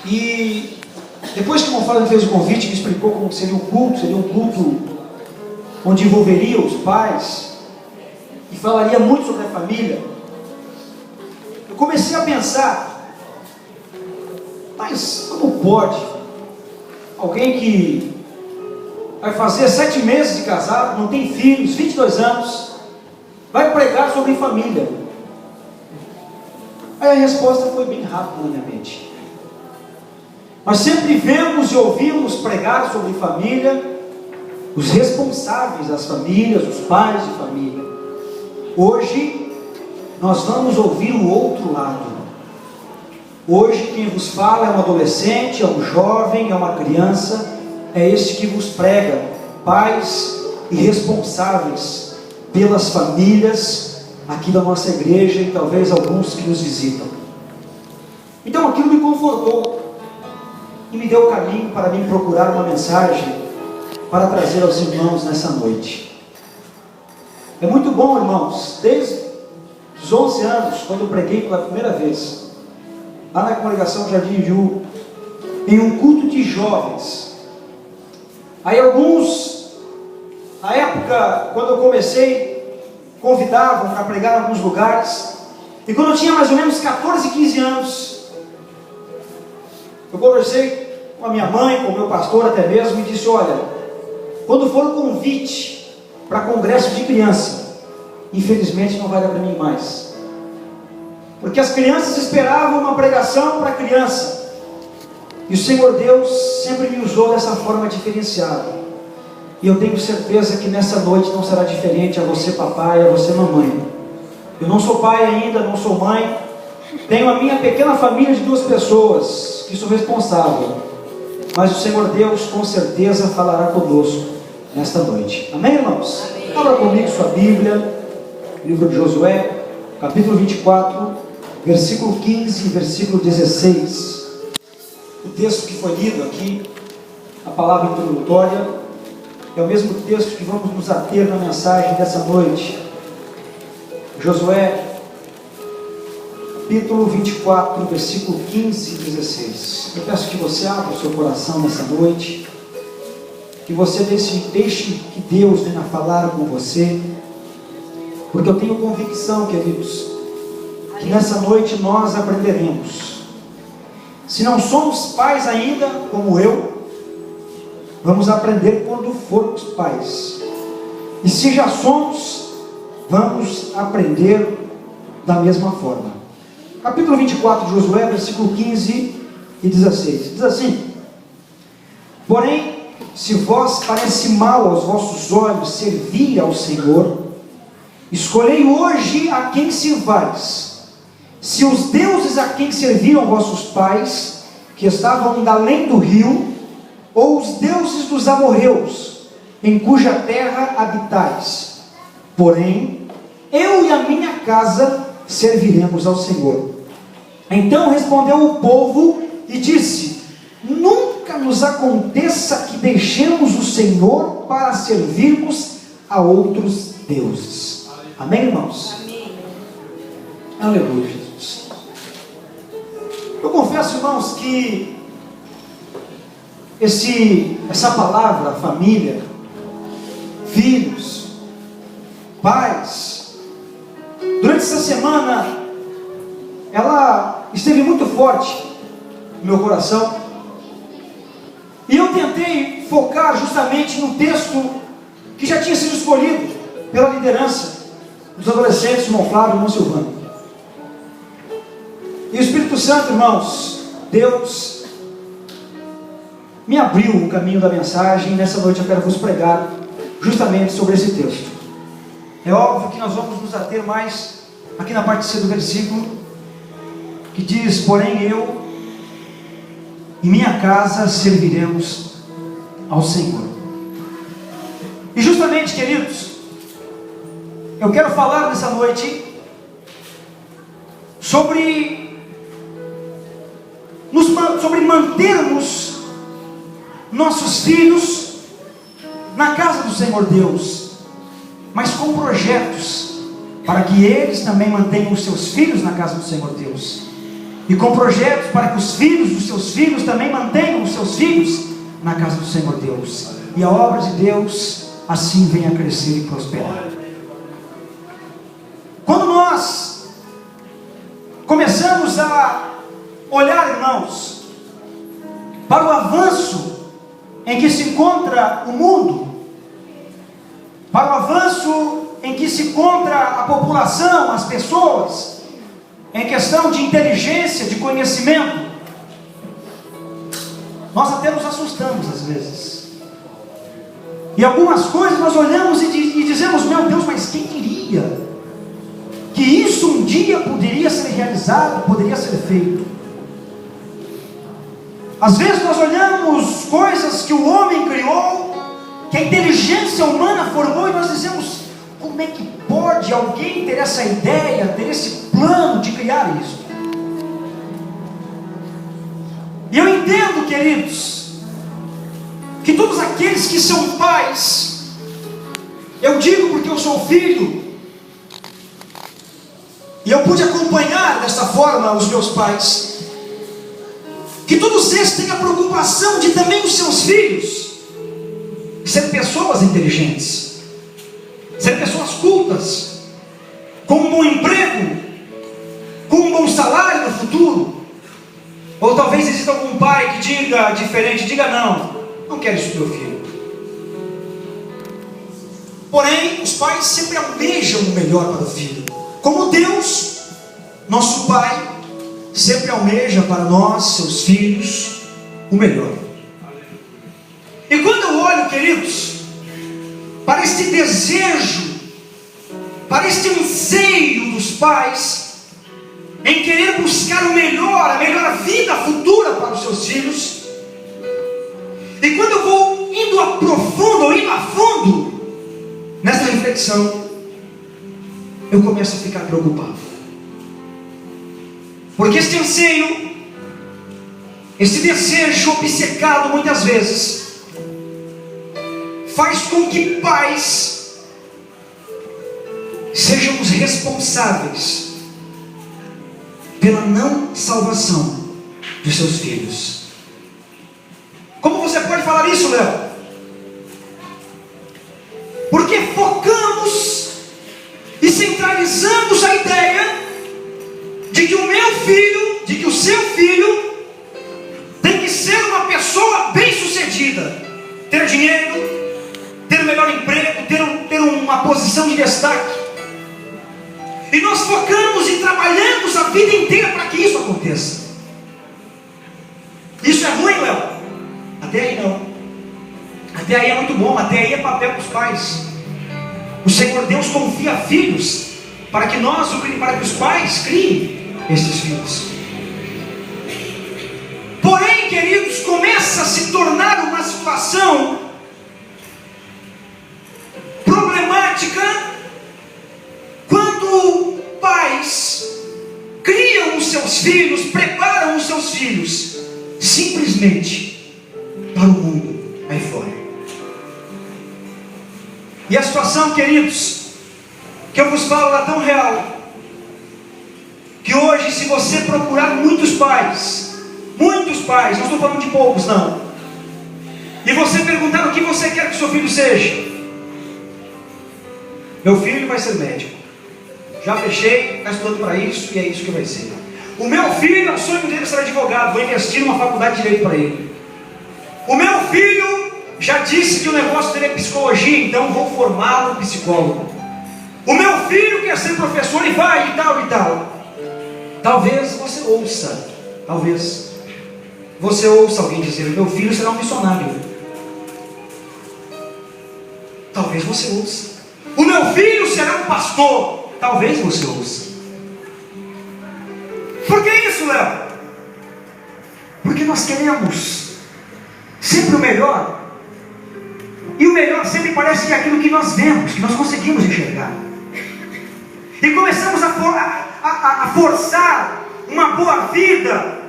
E depois que o Monfaldo me fez o convite, me explicou como seria um culto onde envolveria os pais e falaria muito sobre a família. Eu comecei a pensar, mas como pode alguém que vai fazer 7 meses de casado, não tem filhos, 22 anos, vai pregar sobre família? Aí a resposta foi bem rápida na minha mente. Nós sempre vemos e ouvimos pregar sobre família os responsáveis das famílias, os pais de família. Hoje nós vamos ouvir o outro lado. Hoje quem vos fala é um adolescente, é um jovem, é uma criança, é este que vos prega, pais e responsáveis pelas famílias aqui da nossa igreja e talvez alguns que nos visitam. Então aquilo me confortou e me deu o caminho para mim procurar uma mensagem para trazer aos irmãos nessa noite. É muito bom, irmãos, desde os 11 anos, quando eu preguei pela primeira vez, lá na congregação Jardim Ju, em um culto de jovens. Aí alguns, na época, quando eu comecei, convidavam para pregar em alguns lugares, e quando eu tinha mais ou menos 14, 15 anos, eu conversei com a minha mãe, com o meu pastor até mesmo, e disse: olha, quando for o convite para congresso de criança, infelizmente não vai dar para mim mais, porque as crianças esperavam uma pregação para criança, e o Senhor Deus sempre me usou dessa forma diferenciada, e eu tenho certeza que nessa noite não será diferente a você papai, a você mamãe. Eu não sou pai ainda, não sou mãe, tenho a minha pequena família de 2 pessoas, que sou responsável, mas o Senhor Deus com certeza falará conosco nesta noite. Amém, irmãos? Amém. Abra comigo sua Bíblia, livro de Josué, capítulo 24, versículo 15 e versículo 16. O texto que foi lido aqui, a palavra introdutória, é o mesmo texto que vamos nos ater na mensagem dessa noite. Josué, capítulo 24, versículo 15 e 16. Eu peço que você abra o seu coração nessa noite, que você deixe que Deus venha falar com você, porque eu tenho convicção, queridos, que nessa noite nós aprenderemos. Se não somos pais ainda, como eu, vamos aprender quando formos pais, e se já somos, vamos aprender da mesma forma. Capítulo 24 de Josué, versículo 15 e 16, diz assim: porém, se vós parece mal aos vossos olhos servir ao Senhor, escolhei hoje a quem sirvais, se os deuses a quem serviram vossos pais, que estavam além do rio, ou os deuses dos amorreus, em cuja terra habitais. Porém, eu e a minha casa serviremos ao Senhor. Então respondeu o povo e disse: nunca nos aconteça que deixemos o Senhor para servirmos a outros deuses. Amém, irmãos? Amém. Aleluia, Jesus. Eu confesso, irmãos, que essa palavra, família, filhos, pais, durante essa semana, ela esteve muito forte no meu coração, e eu tentei focar justamente no texto que já tinha sido escolhido pela liderança dos adolescentes, irmão Flávio e irmão Silvano. E o Espírito Santo, irmãos, Deus me abriu o caminho da mensagem, e nessa noite eu quero vos pregar justamente sobre esse texto. É óbvio que nós vamos nos ater mais aqui na parte C do versículo, que diz: porém eu e minha casa serviremos ao Senhor. E justamente, queridos, eu quero falar nessa noite sobre mantermos nossos filhos na casa do Senhor Deus, mas com projetos para que eles também mantenham os seus filhos na casa do Senhor Deus. e com projetos para que os filhos dos seus filhos também mantenham os seus filhos na casa do Senhor Deus, e a obra de Deus assim venha a crescer e prosperar. Quando nós começamos a olhar, irmãos, para o avanço em que se encontra o mundo, para o avanço em que se encontra a população, as pessoas, em questão de inteligência, de conhecimento, nós até nos assustamos às vezes. E algumas coisas nós olhamos e dizemos: meu Deus, mas quem diria que isso um dia poderia ser realizado, poderia ser feito? Às vezes nós olhamos coisas que o homem criou, que a inteligência humana formou, e nós dizemos: como é que pode alguém ter essa ideia, ter esse plano de criar isso? E eu entendo, queridos, que todos aqueles que são pais, eu digo porque eu sou filho, e eu pude acompanhar dessa forma os meus pais, que todos eles têm a preocupação de também os seus filhos serem pessoas inteligentes, serem pessoas cultas, com um bom emprego, com um bom salário no futuro. Ou talvez exista algum pai que diga diferente, diga: não quero isso do meu filho. Porém, os pais sempre almejam o melhor para o filho, como Deus, nosso Pai, sempre almeja para nós, seus filhos, o melhor. E quando eu olho, queridos, para este desejo, para este anseio dos pais, em querer buscar o melhor, a melhor vida futura para os seus filhos, e quando eu vou indo a fundo nessa reflexão, eu começo a ficar preocupado, porque este anseio, este desejo obcecado muitas vezes, faz com que pais sejam os responsáveis pela não salvação dos seus filhos. Como você pode falar isso, Léo? Porque focamos e centralizamos a ideia de que o meu filho, de que o seu filho tem que ser uma pessoa bem-sucedida, ter dinheiro, ter o melhor emprego, ter uma posição de destaque. E nós focamos e trabalhamos a vida inteira para que isso aconteça. Isso é ruim, Léo? Até aí não. Até aí é muito bom, até aí é papel para os pais. O Senhor Deus confia filhos para que os pais criem esses filhos. Porém, queridos, começa a se tornar uma situação problemática quando pais criam os seus filhos, preparam os seus filhos simplesmente para o mundo aí fora. E a situação, queridos, que eu vos falo é tão real, que hoje, se você procurar muitos pais, não estou falando de poucos não, e você perguntar o que você quer que seu filho seja: meu filho vai ser médico, já fechei, está estudando para isso e é isso que vai ser. O meu filho, o sonho dele é ser advogado, vou investir numa faculdade de direito para ele. O meu filho já disse que o negócio dele é psicologia, então vou formá-lo em psicólogo. O meu filho quer ser professor e vai, e tal e tal. Talvez você ouça alguém dizer: meu filho será um missionário. Talvez você ouça: o meu filho será um pastor. Talvez você ouça. Por que isso, Léo? Porque nós queremos sempre o melhor, e o melhor sempre parece que é aquilo que nós vemos, que nós conseguimos enxergar, e começamos a forçar uma boa vida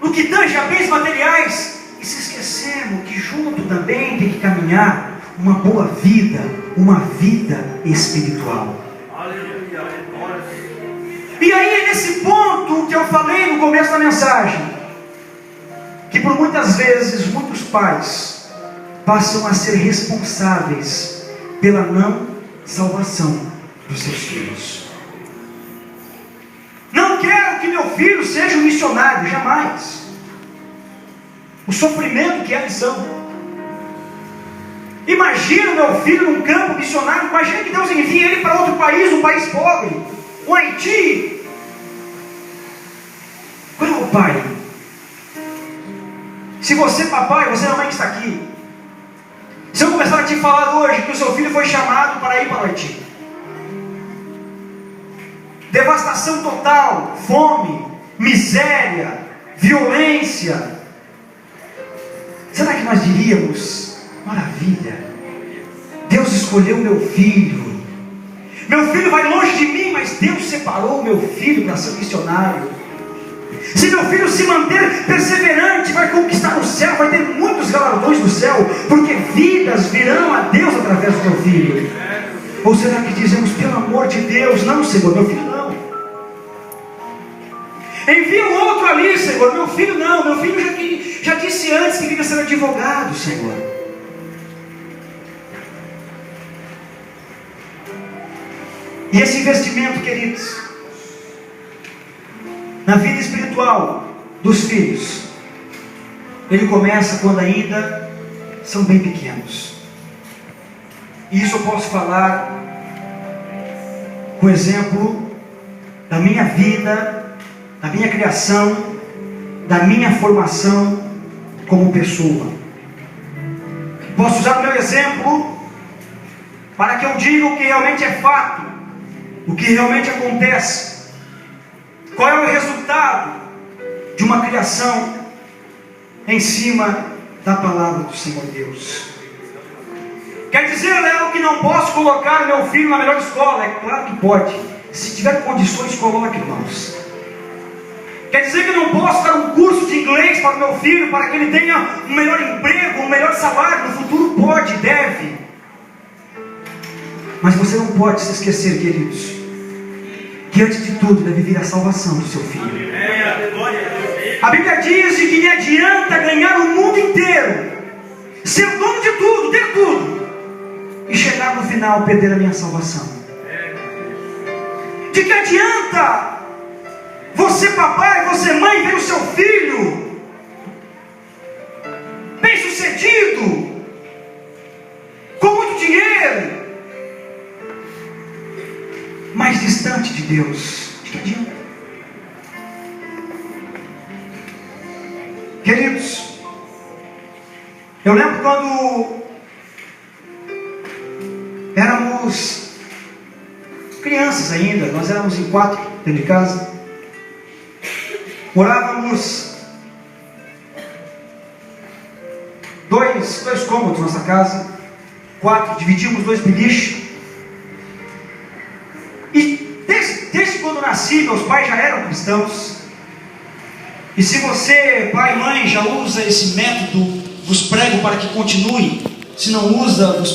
no que tange a bens materiais, e se esquecemos que junto também tem que caminhar uma boa vida, uma vida espiritual. E aí é nesse ponto que eu falei no começo da mensagem, que por muitas vezes muitos pais passam a ser responsáveis pela não salvação dos seus filhos. Não quero que meu filho seja um missionário, jamais. O sofrimento que é a lição. Imagina o meu filho num campo missionário. Imagina que Deus envia ele para outro país, um país pobre, o Haiti. Qual é o pai? Se você, papai, você é a mãe que está aqui, se eu começar a te falar hoje que o seu filho foi chamado para ir para o Haiti, devastação total, fome, miséria, violência, será que nós diríamos: maravilha, Deus escolheu meu filho vai longe de mim, mas Deus separou meu filho para ser missionário? Se meu filho se manter perseverante, vai conquistar o céu, vai ter muitos galardões do céu, porque vidas virão a Deus através do meu filho. Ou será que dizemos: pelo amor de Deus, não, Senhor, meu filho não. Envia um outro ali, Senhor, meu filho não. Meu filho já disse antes que queria ser advogado, Senhor. E esse investimento, queridos, na vida espiritual dos filhos, ele começa quando ainda são bem pequenos. E isso eu posso falar com exemplo da minha vida, da minha criação, da minha formação como pessoa. Posso usar o meu exemplo para que eu diga o que realmente é fato, o que realmente acontece. Qual é o resultado de uma criação em cima da palavra do Senhor Deus? Quer dizer, Léo, que não posso colocar meu filho na melhor escola? É claro que pode. Se tiver condições, coloque, irmãos. Quer dizer que não posso dar um curso de inglês para o meu filho, para que ele tenha um melhor emprego, um melhor salário no futuro? Pode, deve. Mas você não pode se esquecer, queridos, que antes de tudo deve vir a salvação do seu filho. A Bíblia diz que me adianta ganhar o mundo inteiro, ser dono de tudo, ter tudo, e chegar no final perder a minha salvação. De que adianta você, papai, você, mãe, ver o seu filho bem sucedido, com muito dinheiro, mais distante de Deus? De que adianta? Queridos, eu lembro quando éramos crianças ainda, nós éramos em 4 dentro de casa, morávamos dois cômodos na nossa casa, 4, dividíamos 2 biliches. E desde quando eu nasci, meus pais já eram cristãos. E se você, pai e mãe, já usa esse método, vos prego para que continue. Se não usa, vos